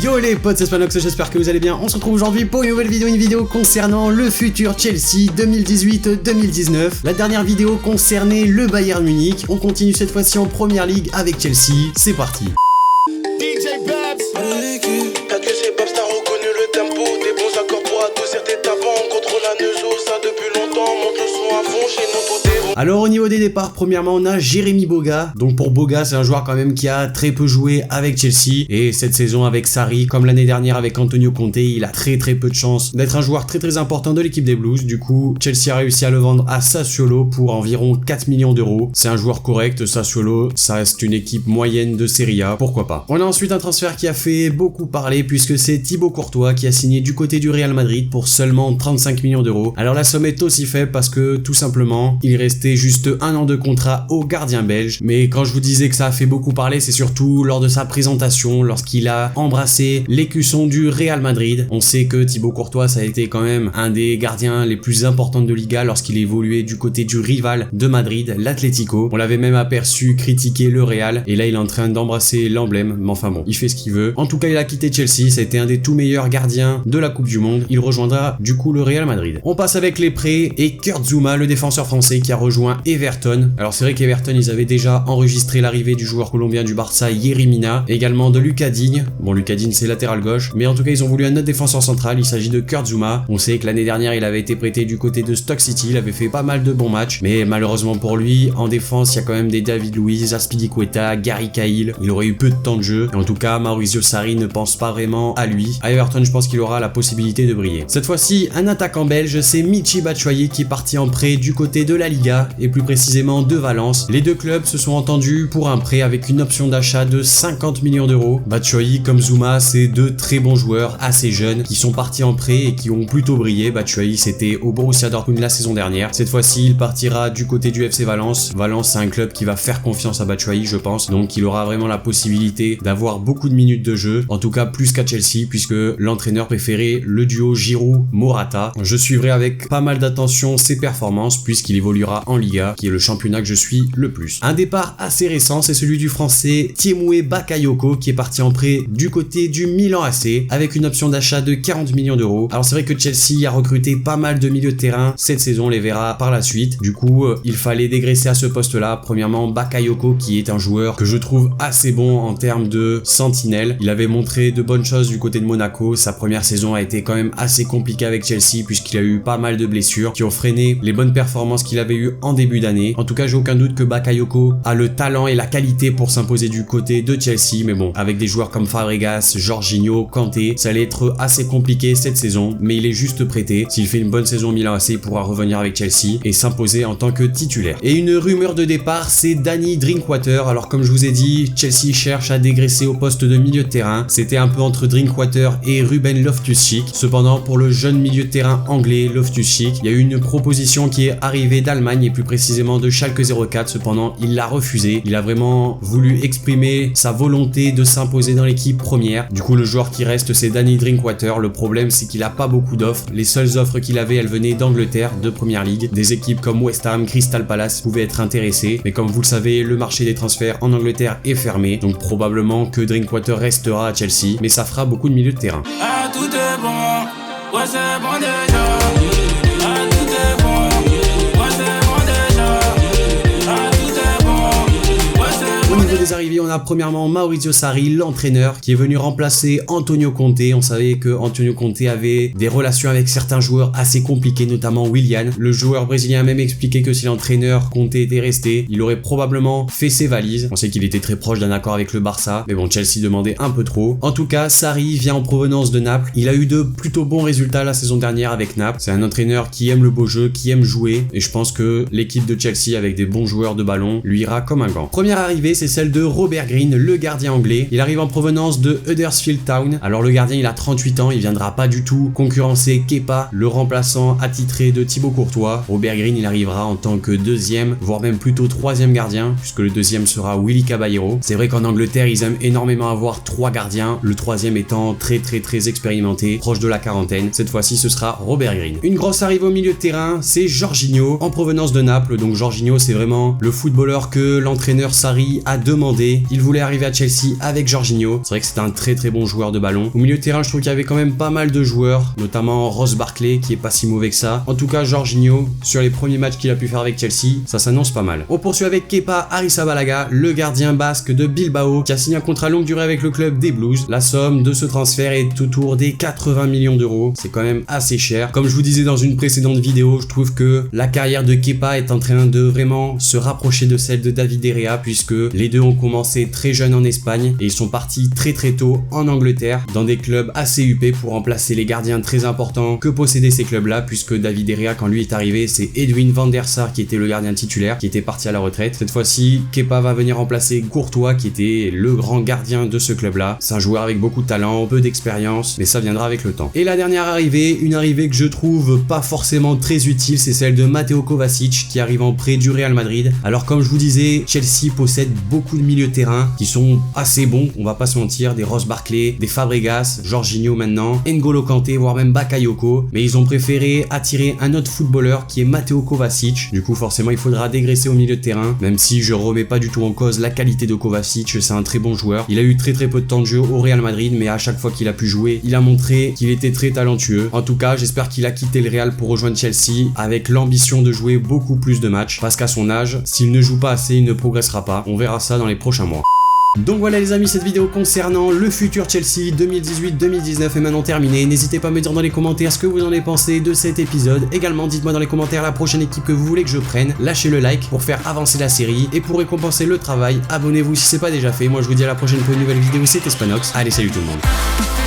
Yo les potes, c'est Spanox, j'espère que vous allez bien. On se retrouve aujourd'hui pour une nouvelle vidéo, concernant le futur Chelsea 2018-2019. La dernière vidéo concernait le Bayern Munich. On continue cette fois-ci en première ligue avec Chelsea. C'est parti. DJ Babs, t'as que ces Babs, t'as reconnu le tempo. Des bons accords pour adoucir tes tapants. On contrôle la neuzo, ça depuis longtemps. Monte le son à fond, chez nous tout est bon. Alors au niveau des départs, premièrement on a Jérémy Boga. Donc pour Boga, c'est un joueur quand même qui a très peu joué avec Chelsea. Et cette saison avec Sarri, comme l'année dernière avec Antonio Conte, il a très peu de chance d'être un joueur très important de l'équipe des Blues. Du coup, Chelsea a réussi à le vendre à Sassuolo pour environ 4 millions d'euros. C'est un joueur correct, Sassuolo, ça reste une équipe moyenne de Serie A, pourquoi pas. On a ensuite un transfert qui a fait beaucoup parler puisque c'est Thibaut Courtois qui a signé du côté du Real Madrid pour seulement 35 millions d'euros. Alors la somme est aussi faible parce que tout simplement, il restait juste un an de contrat au gardien belge. Mais quand je vous disais que ça a fait beaucoup parler, c'est surtout lors de sa présentation, lorsqu'il a embrassé l'écusson du Real Madrid. On sait que Thibaut Courtois, ça a été quand même un des gardiens les plus importants de Liga lorsqu'il évoluait du côté du rival de Madrid, l'Atlético. On l'avait même aperçu critiquer le Real et là il est en train d'embrasser l'emblème, mais enfin bon, il fait ce qu'il veut. En tout cas, il a quitté Chelsea, c'était un des tout meilleurs gardiens de la Coupe du Monde. Il rejoindra du coup le Real Madrid. On passe avec les prêts et Kurt Zouma, le défenseur français qui a rejoint Everton. Alors c'est vrai qu'Everton, ils avaient déjà enregistré l'arrivée du joueur colombien du Barça, Yerry Mina, également de Lucas Digne. Bon, Lucas Digne c'est latéral gauche, mais en tout cas ils ont voulu un autre défenseur central, il s'agit de Kurt Zouma. On sait que l'année dernière il avait été prêté du côté de Stoke City, il avait fait pas mal de bons matchs, mais malheureusement pour lui, en défense il y a quand même des David Luiz, Azpilicueta, Gary Cahill, il aurait eu peu de temps de jeu, et en tout cas Maurizio Sarri ne pense pas vraiment à lui. À Everton, je pense qu'il aura la possibilité de briller. Cette fois-ci, un attaquant belge, c'est Michy Batshuayi qui est parti en prêt du côté de la Liga, et plus précisément de Valence. Les deux clubs se sont entendus pour un prêt avec une option d'achat de 50 millions d'euros. Batshuayi comme Zouma, c'est deux très bons joueurs, assez jeunes, qui sont partis en prêt et qui ont plutôt brillé. Batshuayi c'était au Borussia Dortmund la saison dernière. Cette fois-ci, il partira du côté du FC Valence. Valence, c'est un club qui va faire confiance à Batshuayi, je pense, donc il aura vraiment la possibilité d'avoir beaucoup de minutes de jeu, en tout cas plus qu'à Chelsea, puisque l'entraîneur préférait le duo Giroud-Morata. Je suivrai avec pas mal d'attention ses performances, puisqu'il évoluera en Liga, qui est le championnat que je suis le plus. Un départ assez récent, c'est celui du français Tiemoué Bakayoko qui est parti en prêt du côté du Milan AC avec une option d'achat de 40 millions d'euros. Alors c'est vrai que Chelsea a recruté pas mal de milieux de terrain cette saison, on les verra par la suite. Du coup, il fallait dégraisser à ce poste-là. Premièrement, Bakayoko qui est un joueur que je trouve assez bon en termes de sentinelle. Il avait montré de bonnes choses du côté de Monaco. Sa première saison a été quand même assez compliquée avec Chelsea puisqu'il a eu pas mal de blessures qui ont freiné les bonnes performances qu'il avait eues en début d'année. En tout cas, j'ai aucun doute que Bakayoko a le talent et la qualité pour s'imposer du côté de Chelsea, mais bon, avec des joueurs comme Fabregas, Jorginho, Kanté, ça allait être assez compliqué cette saison, mais il est juste prêté. S'il fait une bonne saison au Milan AC, il pourra revenir avec Chelsea et s'imposer en tant que titulaire. Et une rumeur de départ, c'est Danny Drinkwater. Alors comme je vous ai dit, Chelsea cherche à dégraisser au poste de milieu de terrain. C'était un peu entre Drinkwater et Ruben Loftus-Cheek. Cependant, pour le jeune milieu de terrain anglais Loftus-Cheek, il y a eu une proposition qui est arrivée d'Allemagne et plus précisément de Schalke 04. Cependant, il l'a refusé. Il a vraiment voulu exprimer sa volonté de s'imposer dans l'équipe première. Du coup, le joueur qui reste, c'est Danny Drinkwater. Le problème, c'est qu'il a pas beaucoup d'offres. Les seules offres qu'il avait, elles venaient d'Angleterre, de Première Ligue. Des équipes comme West Ham, Crystal Palace pouvaient être intéressées. Mais comme vous le savez, le marché des transferts en Angleterre est fermé. Donc probablement que Drinkwater restera à Chelsea. Mais ça fera beaucoup de milieu de terrain. Ah, tout est bon. Ouais, c'est bon déjà. Ah, tout est bon. Au niveau des arrivées, on a premièrement Maurizio Sarri, l'entraîneur, qui est venu remplacer Antonio Conte. On savait que Antonio Conte avait des relations avec certains joueurs assez compliquées, notamment Willian. Le joueur brésilien a même expliqué que si l'entraîneur Conte était resté, il aurait probablement fait ses valises. On sait qu'il était très proche d'un accord avec le Barça, mais bon, Chelsea demandait un peu trop. En tout cas, Sarri vient en provenance de Naples. Il a eu de plutôt bons résultats la saison dernière avec Naples. C'est un entraîneur qui aime le beau jeu, qui aime jouer, et je pense que l'équipe de Chelsea avec des bons joueurs de ballon lui ira comme un gant. Première arrivée, c'est celle de Robert Green, le gardien anglais. Il arrive en provenance de Huddersfield Town. Alors le gardien, il a 38 ans, il viendra pas du tout concurrencer Kepa, le remplaçant attitré de Thibaut Courtois. Robert Green, il arrivera en tant que deuxième, voire même plutôt troisième gardien, puisque le deuxième sera Willy Caballero. C'est vrai qu'en Angleterre, ils aiment énormément avoir 3 gardiens, le troisième étant très expérimenté, proche de la quarantaine. Cette fois-ci, ce sera Robert Green. Une grosse arrivée au milieu de terrain, c'est Jorginho, en provenance de Naples. Donc Jorginho, c'est vraiment le footballeur que l'entraîneur Sarri a demandé demandé. Il voulait arriver à Chelsea avec Jorginho. C'est vrai que c'était un très très bon joueur de ballon. Au milieu de terrain, je trouve qu'il y avait quand même pas mal de joueurs, notamment Ross Barkley qui est pas si mauvais que ça. En tout cas, Jorginho, sur les premiers matchs qu'il a pu faire avec Chelsea, ça s'annonce pas mal. On poursuit avec Kepa Arrizabalaga, le gardien basque de Bilbao, qui a signé un contrat longue durée avec le club des Blues. La somme de ce transfert est autour des 80 millions d'euros. C'est quand même assez cher. Comme je vous disais dans une précédente vidéo, je trouve que la carrière de Kepa est en train de vraiment se rapprocher de celle de David De Gea, puisque les deux ont commencé très jeunes en Espagne et ils sont partis très très tôt en Angleterre dans des clubs assez huppés pour remplacer les gardiens très importants que possédaient ces clubs-là, puisque David De Gea, quand lui est arrivé, c'est Edwin van der Sar qui était le gardien titulaire, qui était parti à la retraite. Cette fois-ci, Kepa va venir remplacer Courtois, qui était le grand gardien de ce club-là. C'est un joueur avec beaucoup de talent, peu d'expérience, mais ça viendra avec le temps. Et la dernière arrivée, une arrivée que je trouve pas forcément très utile, c'est celle de Mateo Kovacic, qui arrive en prêt du Real Madrid. Alors comme je vous disais, Chelsea possède beaucoup de milieux de terrain qui sont assez bons, on va pas se mentir, des Ross Barkley, des Fabregas, Jorginho maintenant, N'Golo Kanté, voire même Bakayoko, mais ils ont préféré attirer un autre footballeur qui est Mateo Kovacic. Du coup forcément il faudra dégraisser au milieu de terrain, même si je remets pas du tout en cause la qualité de Kovacic, c'est un très bon joueur. Il a eu très peu de temps de jeu au Real Madrid, mais à chaque fois qu'il a pu jouer, il a montré qu'il était très talentueux. En tout cas, j'espère qu'il a quitté le Real pour rejoindre Chelsea avec l'ambition de jouer beaucoup plus de matchs, parce qu'à son âge, s'il ne joue pas assez, il ne progressera pas. On verra ça dans les prochains mois. Donc voilà les amis, cette vidéo concernant le futur Chelsea 2018-2019 est maintenant terminée. N'hésitez pas à me dire dans les commentaires ce que vous en avez pensé de cet épisode. Également, dites-moi dans les commentaires la prochaine équipe que vous voulez que je prenne. Lâchez le like pour faire avancer la série. Et pour récompenser le travail, abonnez-vous si c'est pas déjà fait. Moi je vous dis à la prochaine pour une nouvelle vidéo, c'était Spanox. Allez, salut tout le monde.